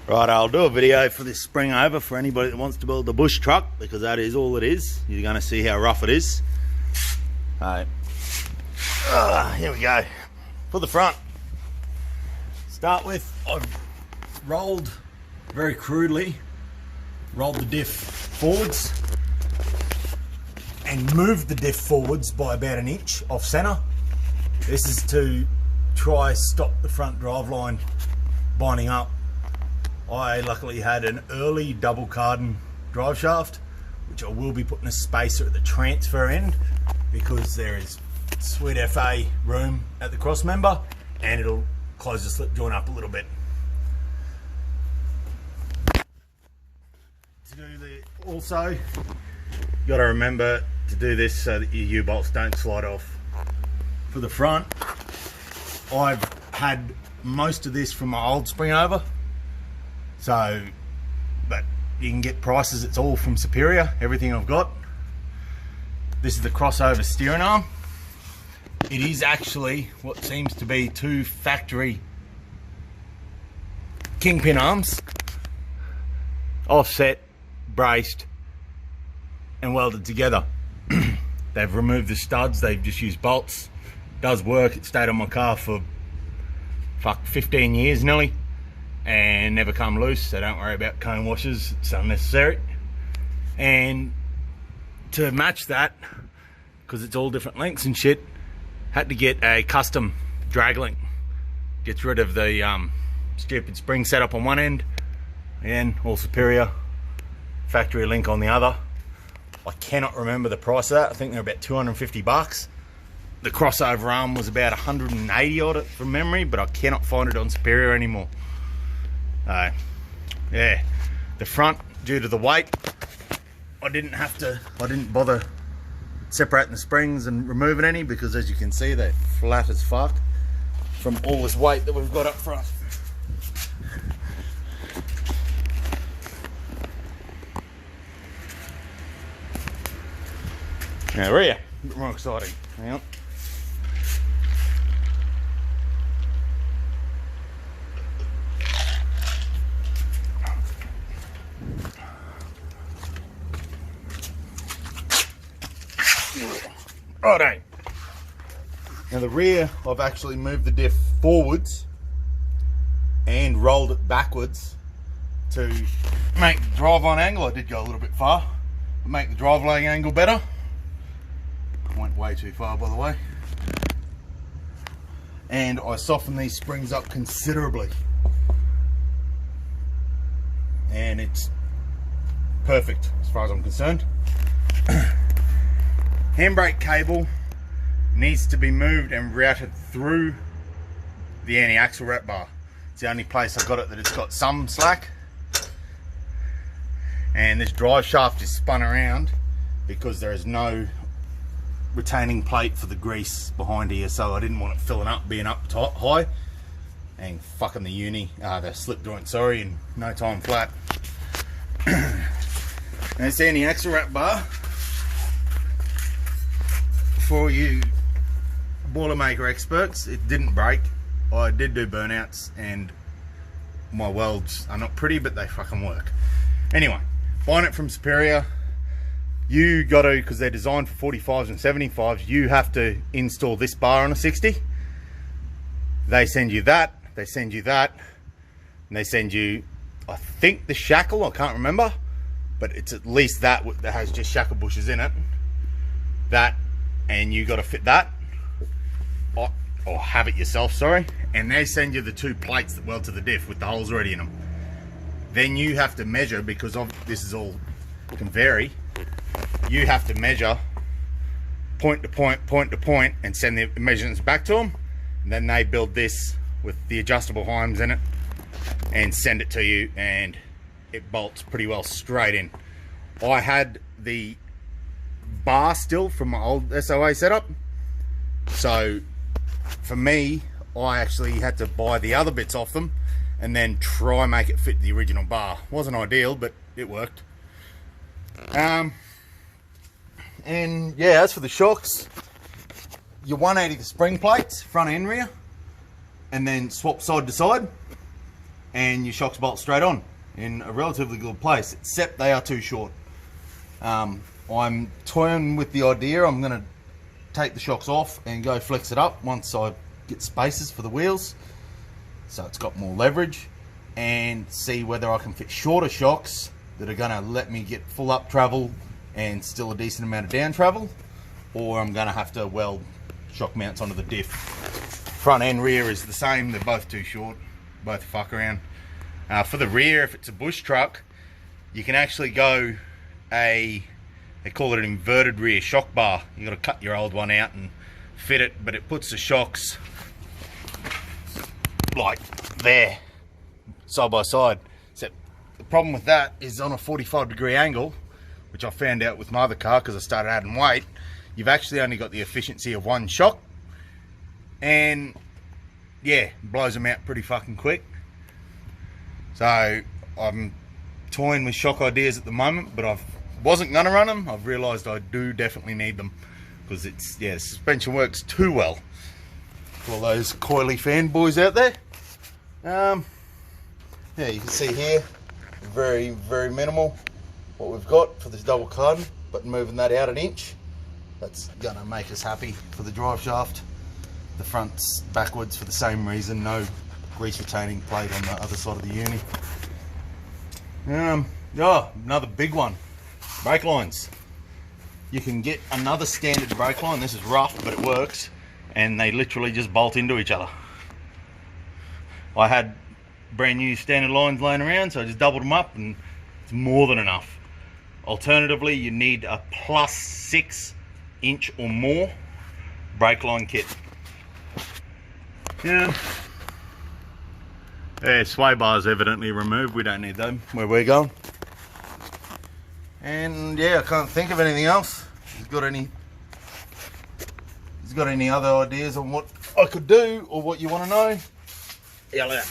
Right, I'll do a video for this spring over for anybody that wants to build a bush truck, because that is all it is. You're going to see how rough it is. Alright, here we go. For the front, start with, I've rolled very crudely, rolled the diff forwards and moved the diff forwards by about an inch off centre. This is to try stop the front drive line binding up. I luckily had an early double cardan drive shaft, which I will be putting a spacer at the transfer end because there is sweet FA room at the cross member and it'll close the slip joint up a little bit. To do the, also, you got to remember to do this so that your U-bolts don't slide off. For the front, I've had most of this from my old spring over. So, but you can get prices, it's all from Superior, everything I've got. This is the crossover steering arm. It is actually what seems to be two factory kingpin arms, offset, braced, and welded together. They've removed the studs, they've just used bolts. Does work, it stayed on my car for 15 years nearly. And never come loose, so don't worry about cone washers, it's unnecessary. And to match that, because it's all different lengths and shit, had to get a custom drag link. Gets rid of the stupid spring setup on one end, again, all Superior, factory link on the other. I cannot remember the price of that, I think they're about 250 bucks. The crossover arm was about 180 odd from memory, but I cannot find it on Superior anymore. Yeah, the front, due to the weight, I didn't bother separating the springs and removing any, because as you can see they're flat as fuck from all this weight that we've got up front. Now rear, a bit more exciting. Hang on. Righto. Now the rear, I've actually moved the diff forwards and rolled it backwards to make the drive-line angle. I did go a little bit far, but make the drive-line angle better. I went way too far, by the way. And I softened these springs up considerably. And it's perfect as far as I'm concerned. Handbrake cable needs to be moved and routed through the anti-axle wrap bar. It's the only place I've got it that it's got some slack. And this drive shaft is spun around because there is no retaining plate for the grease behind here, so I didn't want it filling up, being up top high and fucking the slip joint, sorry, in no time flat. And it's the anti-axle wrap bar. For you Boilermaker experts, it didn't break. I did do burnouts and my welds are not pretty, but they fucking work. Anyway, buying it from Superior, you got to, because they're designed for 45s and 75s, you have to install this bar on a 60. They send you that, they send you that, and they send you, I think, the shackle, I can't remember, but it's at least that has just shackle bushes in it. That, and you got to fit that, or have it yourself, sorry, and they send you the two plates that weld to the diff with the holes already in them. Then you have to measure, because this is all can vary, you have to measure point to point, and send the measurements back to them, and then they build this with the adjustable heims in it and send it to you, and it bolts pretty well straight in. I had the bar still from my old SOA setup, so for me I actually had to buy the other bits off them and then try make it fit the original bar. Wasn't ideal, but it worked. And yeah, as for the shocks, your 180 the spring plates, front and rear, and then swap side to side. and your shocks bolt straight on in a relatively good place, except they are too short. I'm toying with the idea. I'm going to take the shocks off and go flex it up once I get spaces for the wheels, so it's got more leverage, and see whether I can fit shorter shocks that are going to let me get full up travel and still a decent amount of down travel, or I'm going to have to weld shock mounts onto the diff. Front and rear is the same, they're both too short, both fuck around. For the rear, if it's a bush truck, you can actually go they call it an inverted rear shock bar. You got to cut your old one out and fit it, but it puts the shocks like there, side by side. Except the problem with that is on a 45-degree angle, which I found out with my other car because I started adding weight, you've actually only got the efficiency of one shock, and yeah, blows them out pretty fucking quick. So I'm toying with shock ideas at the moment, but I wasn't gonna run them. I've realised I do definitely need them because it's, yeah, suspension works too well for all those coily fanboys out there. Yeah, you can see here, very, very minimal what we've got for this double cardan, but moving that out an inch, that's gonna make us happy for the drive shaft. The front's backwards for the same reason, no grease retaining plate on the other side of the uni. Oh, another big one, brake lines. You can get another standard brake line. This is rough, but it works, and they literally just bolt into each other. I had brand new standard lines laying around, so I just doubled them up, and it's more than enough. Alternatively, you need a +6 inch or more brake line kit. Yeah, sway bars evidently removed. We don't need them where we're going. And yeah, I can't think of anything else. He's got any other ideas on what I could do or what you want to know? Yell out.